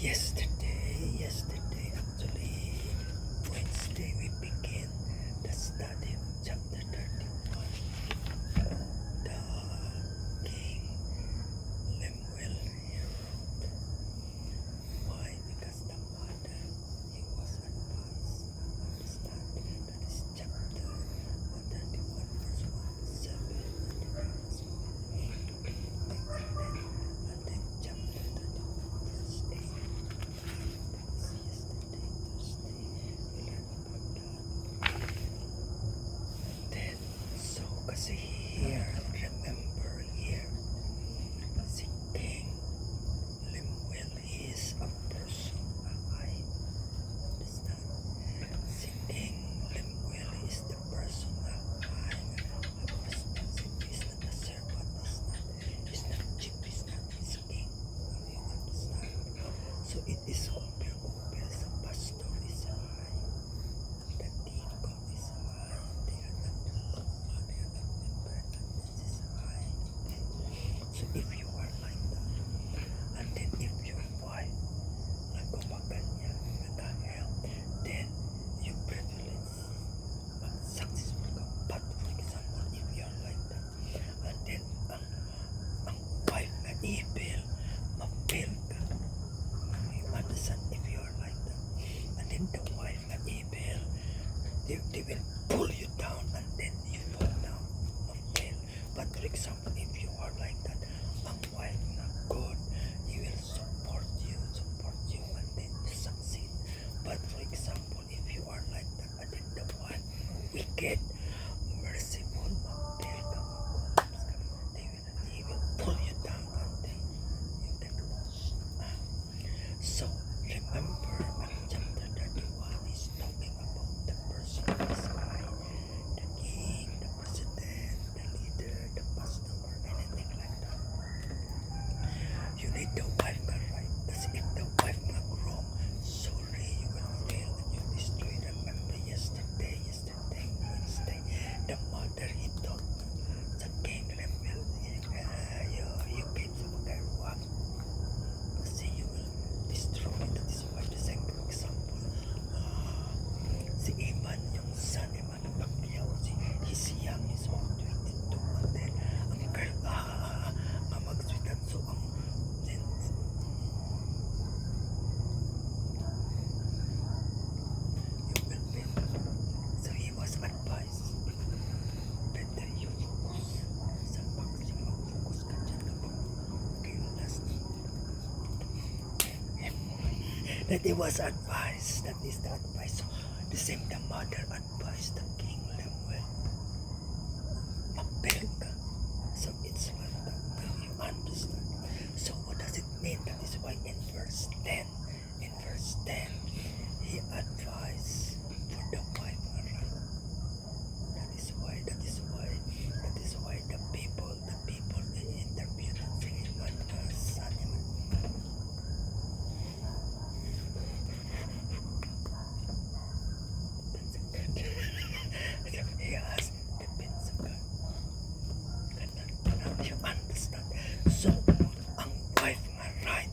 Yesterday, actually, Wednesday, we begin the study of chapter 31. The King Lemuel wrote. Why? Because the mother, he was advised. Understand? That is chapter 31, verse 1 to 7. And then chapter 31, verse 8. Yesterday, Thursday, we learned about that. Then, so kasi here, remember here, si King Lemuel, he is a person, I understand. Si King Lemuel is the person I have responsibility. He's not a servant, he's not chief, he's not his king. You understand? So it is compare sa pastor is high, the deacon is high, they are not low, they are not important, this is high. So if you are like that, and then if your wife nagkumaganya, nag-help, then you privilege, successful ka. But for example, if you are like that, and then ang wife na evil, ma-fail ka. You understand? If you are like that, and then the wife na evil, they will pull you down, and then you fall down, ma-fail. But for example, if you are like that, ang wife na good, he will support you, and then you succeed. But for example, if you are like that, and then the one wicked, merciful, ma-fail ka, ma-collapse ka, he will pull you down, and then you get lost. So remember, chapter 31 is talking about the person is high, the king, the president, the leader, the pastor, or anything like that. You need the wife na right. Kasi if the wife na wrong, sorry, you will fail and you destroy. Remember yesterday, Wednesday, the mother, he taught sa king Lemuel, you came sa magkaruwag. Kasi you will destroy. That is why the second example, si Iman, yung son Iman, Pagyaw, he's young, he's only 22, and then ang girl, mag-sweetan, so then you will fail. So he was advised, better you focus sa boxing, mag-focus ka dyan kapag kayo last. That he was advised, that is the advice. So the same the mother advised the King Lemuel, ma-fail ka. So it's like that. You understand? So what does it mean? That is why in verse 10, he advised for the wife around. That is why the people they interviewed Iman, son Iman. He asked, depends on God. You understand? So, ang wife nga right,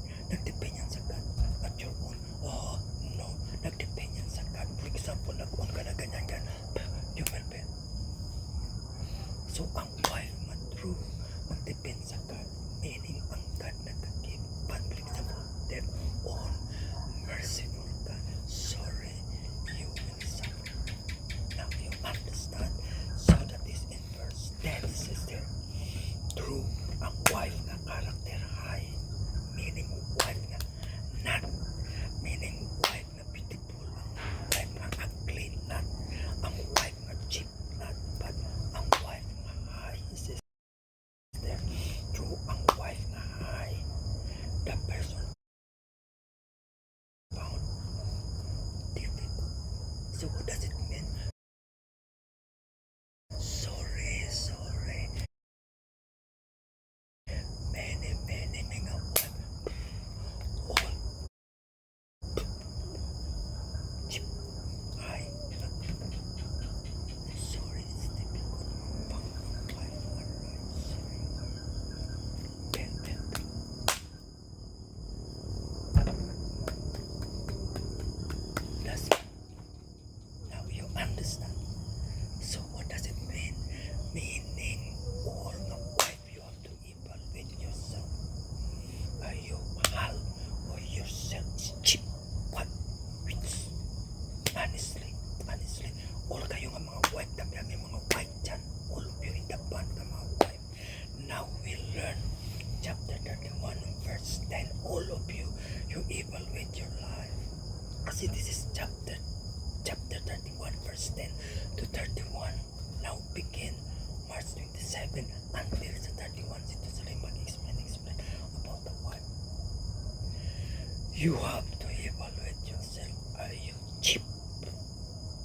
You have to evaluate yourself. Are you cheap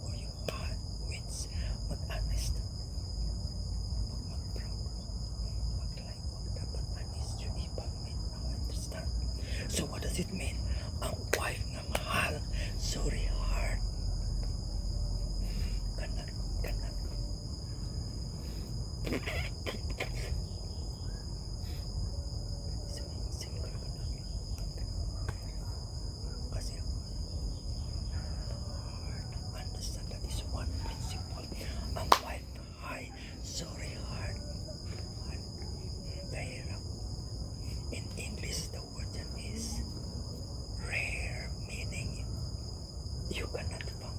or you hard? Which mag-honest. Huwag mag-proud. Huwag like, huwag dapat honest. You evaluate. Now understand. So what does it mean? Ang wife na mahal, sorry hard. Kanan. Kasi understand that is one principle. Ang wife na high, sorry hard. Mahirap. In English, the word that is rare, meaning you cannot find.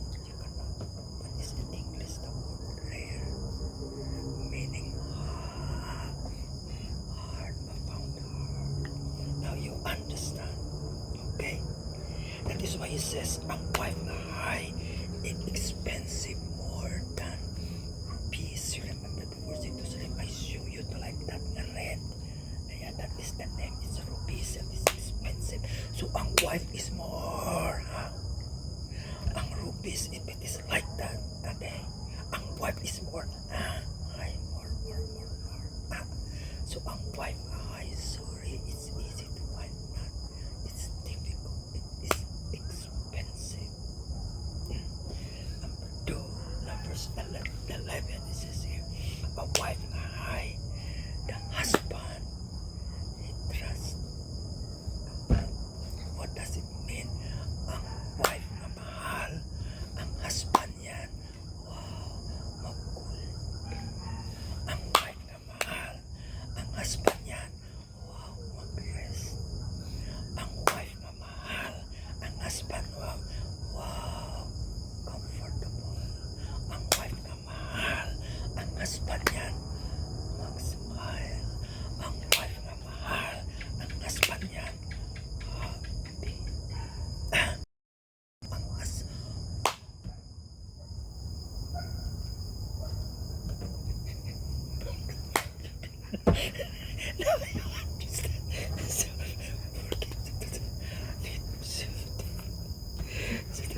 What is in English the word rare? Meaning hard, found hard. Now you understand, okay? That is why he says, ang wife na high, it expensive more than rupees. You remember before Jerusalem, I show you to like that na red. Yeah, that is the name. It's rupees and it's expensive. So ang wife is more. Ang rupees, if it is like that, okay? Ang wife is more. More. So ang wife, sorry, it's easy to find. It's difficult. It is expensive. Number 2, verse 11, it says here, a wife na high, the husband, he trusts. What does it mean? Ang wife na mahal, ang husband yan, wow, magkul. Ang wife na mahal, ang husband yan, wow, mag-rest. Ang wife na mahal, ang husband, wow, comfortable. Ang wife na mahal, ang husband yan, mag-smile. Ang wife na mahal, ang husband yan, happy. Ang husband. Now you understand.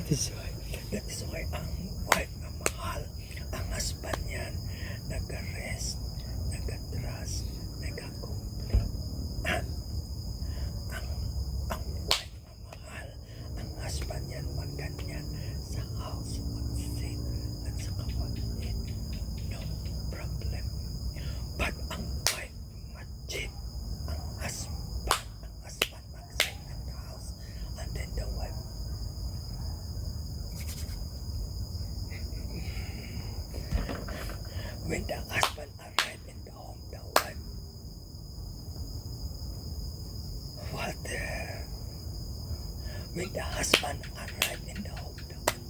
So that is why ang wife na mahal, ang husband yan, nag-rest, nag-trust, nag-complete. Ang wife na mahal, ang husband yan, magganyan sa house, mag-sit, at saka mag-eat. No problem. But ang wife, mag-cheat, ang husband mag-sit at the house, and then the wife, when the husband arrived in the home, the wife, when the husband arrived in the home, the wife,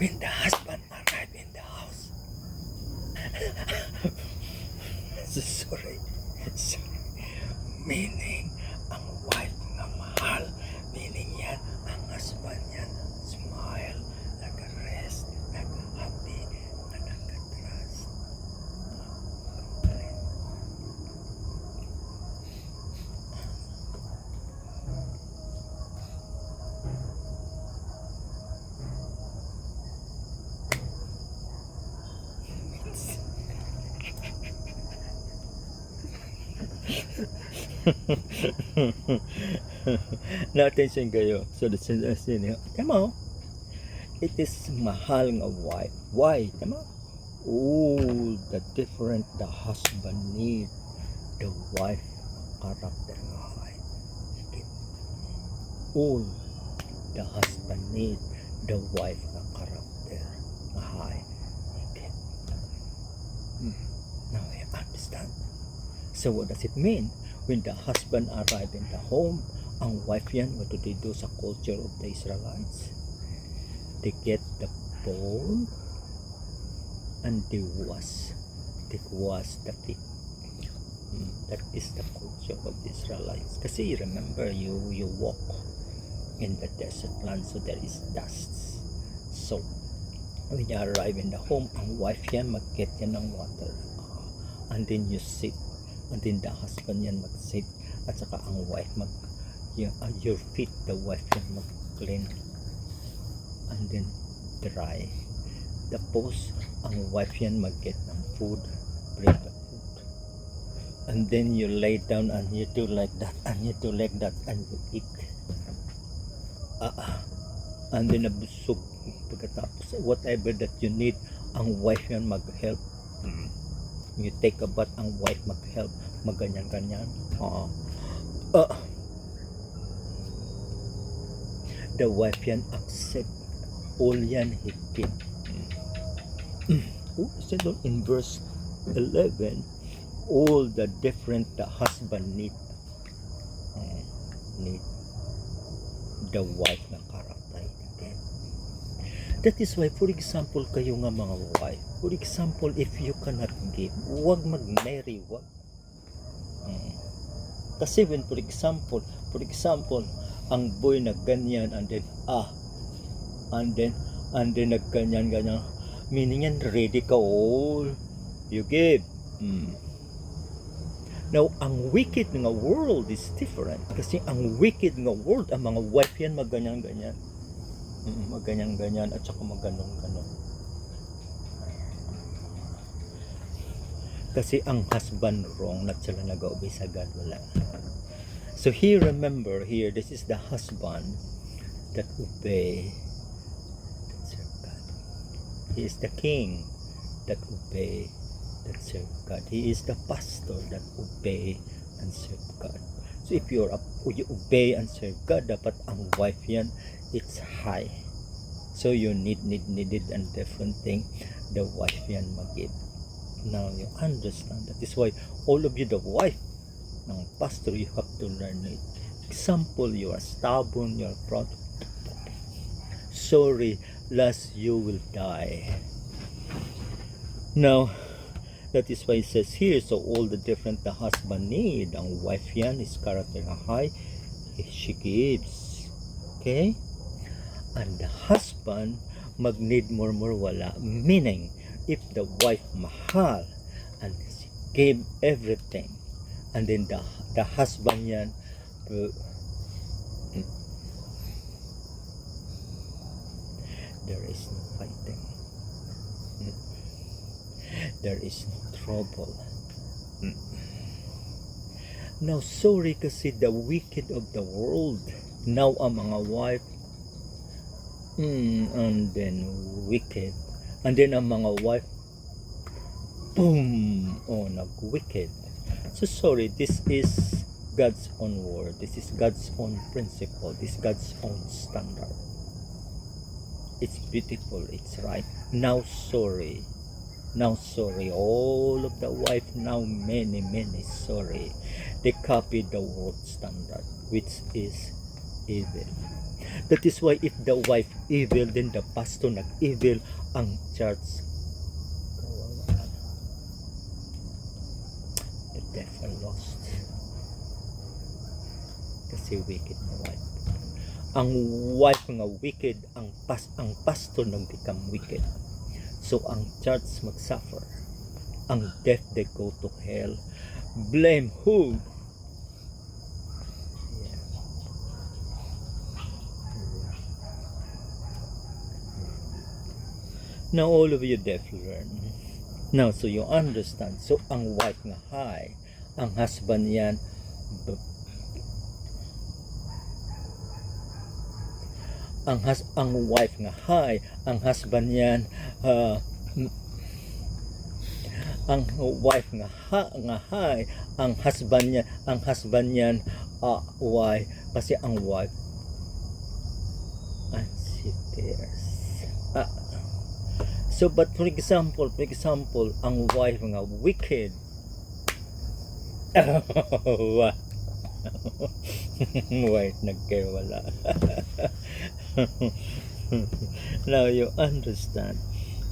when the husband arrived in the house, sorry, meaning ang wife na mahal, meaning yan, ang husband yan, smile, nag-rest, nag-happy, nag-trust. Na-attention kayo. So the suggestion niya, tama, it is mahal nga wife. Why? Tama? Oh, the different the husband need, the wife character nga high. All the husband need, the wife nga character nga high. Now you understand? So what does it mean? When the husband arrived in the home, ang wife yan, what do they do sa culture of the Israelites? They get the bowl and they wash the feet. That is the culture of the Israelites. Kasi remember, you walk in the desert land, so there is dust. So when you arrive in the home, ang wife yan, mag-get yan ng water. And then you sit And then the husband yan mag-sit. At saka ang wife your feet, the wife yan mag-clean. And then dry. Tapos ang wife yan mag-get ng food, bring the food. And then you lay down and you do like that, and you do like that, and you eat. And then nabusog. Pagkatapos, whatever that you need, ang wife yan mag-help. You take a bath, ang wife mag-help. Magganyan-ganyan. The wife yan accept all yan he give. Said in verse 11, all the different the husband need the wife na karatay din. That is why, for example, kayo nga mga wife, for example, if you cannot give, huwag mag-marry, wag. Kasi when, for example, ang boy na ganyan, and then nagganyan, meaning yan, ready ka all, you give. Now, ang wicked nga world is different. Kasi ang wicked nga world, ang mga wife yan magganyan-ganyan. Magganyan-ganyan at saka magganon-ganon. Kasi ang husband wrong, not sila nag-obey sa God, wala. So here, remember, here, this is the husband that obey, that serve God. He is the king that obey, that serve God. He is the pastor that obey and serve God. So if you obey and serve God, dapat ang wife yan, it's high. So you needed and different thing, the wife yan mag-give. Now you understand. That is why all of you, the wife ng pastor, you have to learn it. Example, you are stubborn, you are proud. Sorry, last you will die. Now, that is why it says here, so all the different the husband need, ang wife yan is character high, she gives. Okay? And the husband mag-need more wala. Meaning, if the wife mahal and she gave everything, and then the husband yan there is no fighting, there is no trouble. Now, sorry kasi the wicked of the world, now ang mga wife, and then wicked, and then ang mga wife, boom, nag-wicked. So sorry, this is God's own word, this is God's own principle, this is God's own standard. It's beautiful, it's right. Now sorry, all of the wife now, many sorry, they copied the world standard, which is evil. That is why if the wife evil, then the pastor nag-evil, ang church kawawa. The devil lost. Kasi wicked na wife. Ang wife nga wicked, ang pastor nag-become wicked. So ang church mag-suffer. Ang death, they go to hell. Blame who? Now all of you deaf learn. Now so you understand. So ang wife nga high, ang husband yan ang wife nga high, ang husband yan ang wife nga high, ang husband yan why? Kasi ang wife and she bears. So but for example, ang wife nga wicked. Wife nagkaya wala. Now you understand.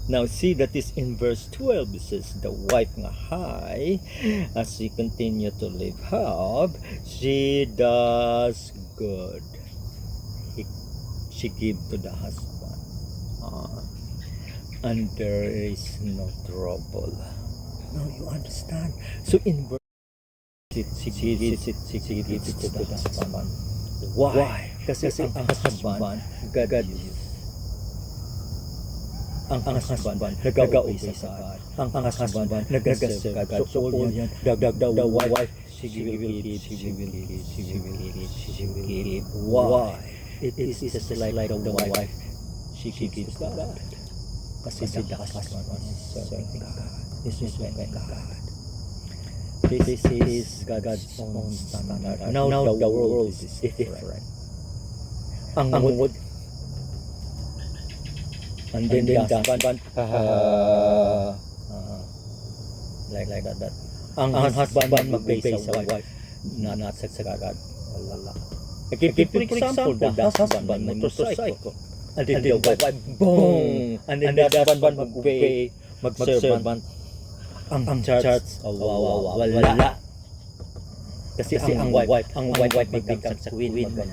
Now see that is in verse 12. It says the wife nga high, as she continue to live hard, she does good. She give to the husband. And there is no trouble. Now you understand. So in verse Sigit to the husband. Why? Kasi ang husband, God is. Ang husband, nag-obey sa God. Ang husband, nag-serve God. So all yan, the wife, she will give. Why? It is just like the wife, she gives to God. Kasi the husband is serving God. Is serving God. This is God's own standard. Now the world is different. Ang mood, and then the husband, like that. Ang husband mag-obey sa wife, not sa God. Wala. For example, the husband motorcycle, and then the wife, boom, and then the husband mag-obey, mag-servant. Ang church, wala. Kasi ang wife mag-become sa queen, whatever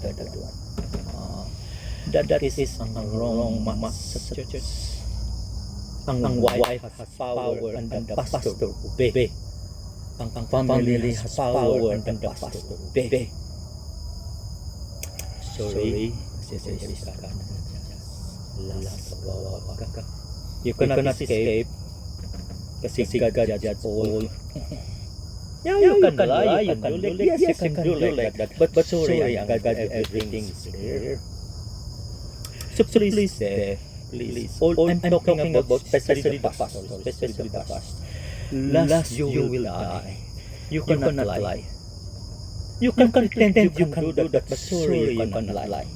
that one. That is ang wrong mass sa churches. Ang wife has power and the pastor obey. Ang family has power and the pastor obey. Sorry, you cannot escape. Kasi God judges all. Yeah, you can lie, you can do like, yes, you can do like that. But sorry, God, everything is clear. So please, I'm talking about especially the pastor, especially the pastor. Last you will die. You cannot lie. You can pretend you can do that, but sorry, you cannot lie.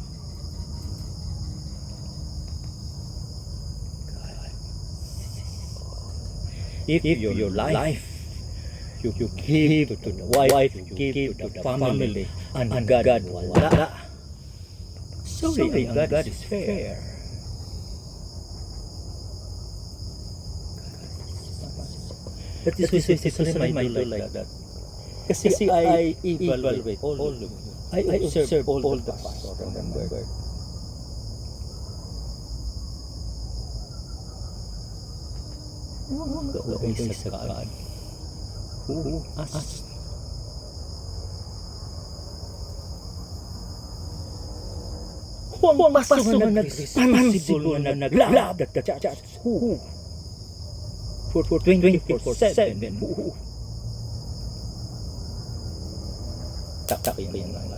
If your life you give to the wife, you give to the family, and God wala. Sorry, God is fair. That is why I do like that. Kasi I evaluate all of them. I observe all the pastors. Remember. Obey sa God. Who asked? Kung pastor na nag-responsible na nag-love the church. Who? For 24/7. Who? Tak yan lang.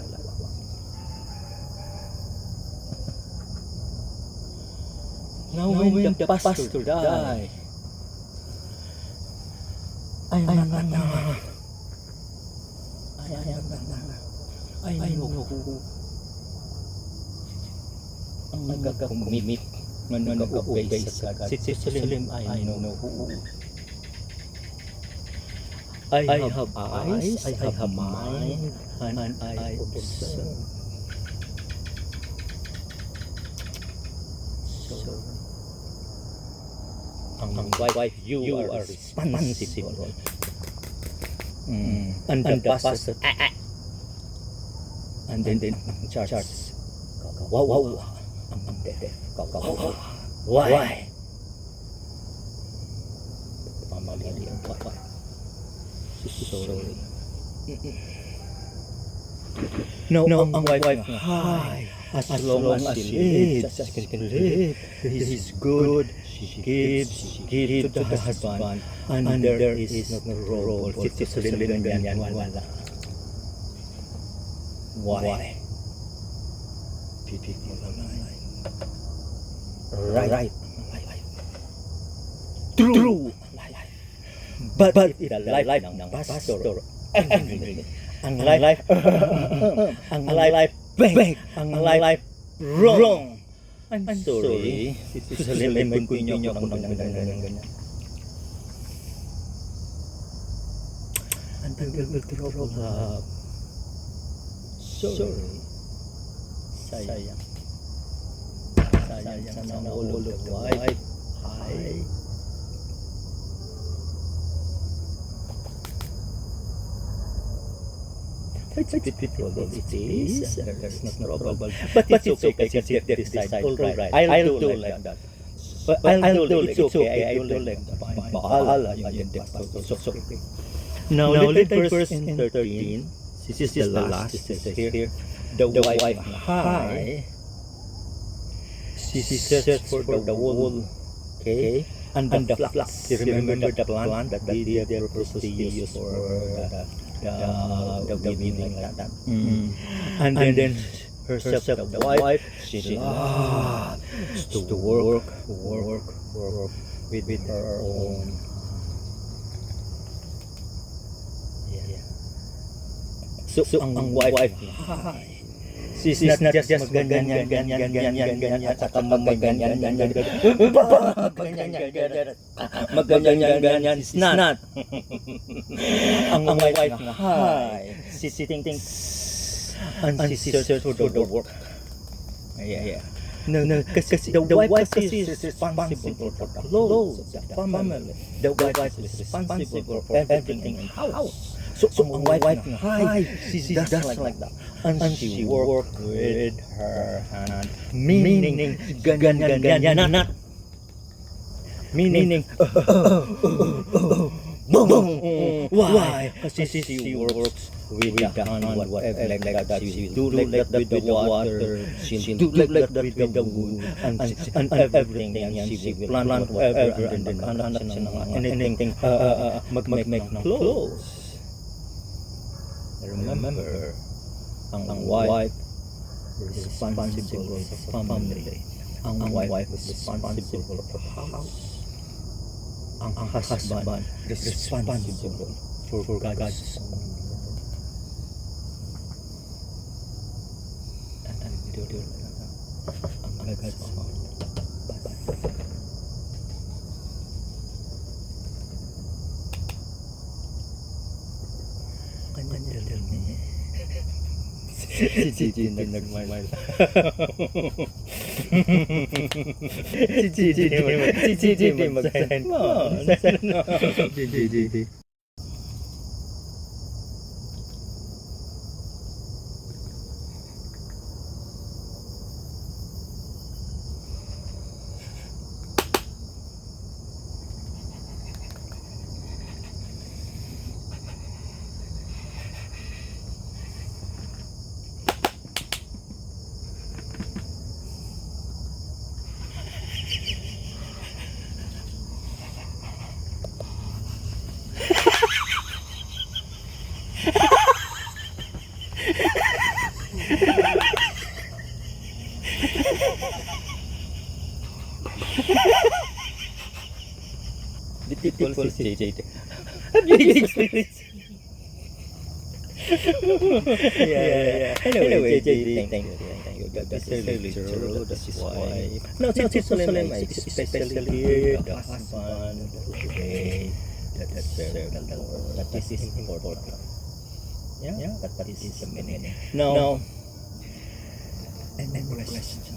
Now when the pastor died, I know who ang nagkakumit na nag-obey sa God. Sitsalim, I know who. I have eyes, I have mind, and I observe. So, ang wife, you are responsible. And the pastor, and then church, wow, ang deaf, why? Pamali ang wife. Sorry. No, ang wife, hi. As long as she lives, he's good. She gives to the husband, and there is no role. Sitsalim yan, wala. Why? Right. True. But if the life ng pastor, ang life big, ang life wrong. I'm sorry. Sisalimin ko niyo ako ng ganyan. And I will throw up. Sorry. Sayang sa ulo of the wife. Hi. It's people of this, there's no problem. But it's okay because if they decide, alright, I'll do like that. But I'll do, it's okay, I'll do like that. Bahala yung pastor. So, Now let verse in 13. This is the last. This is here. The wife high. She searched for the wool. Okay. And the flax. You remember the plant that they purposely used for the weaving like that. And then herself, the wife, she loves to work with her own. Yeah. So ang wife, she's not just ganyan at saka ganyan. It's not. Ang wife na hi, she thinks and she searches for the work. Yeah. No, kasi the wife is responsible for the clothes of the family. The wife is responsible for everything in the house. So ang wife na hi, she does like that. And she work with her hand. Meaning, ganyan. Meaning, boom. Why? Kasi she works with the hand, whatever like that. She do like that with the water. She do like that with the wood. And everything. And she will plant whatever. And then anything make clothes. Remember, ang wife responsible for family. Ang wife responsible for house. Ang husband responsible for God's own. And God's own. Si Gigi nagmamahal. Si Gigi mag-send. Gigi. Beautiful si JJ. Yeah. Anyway, JJ, thank you. That's really true. That's why. No, Jerusalem is especially here. The husband, the way that serve the Lord. That is important. Yeah, that is the meaning. Now, and then question.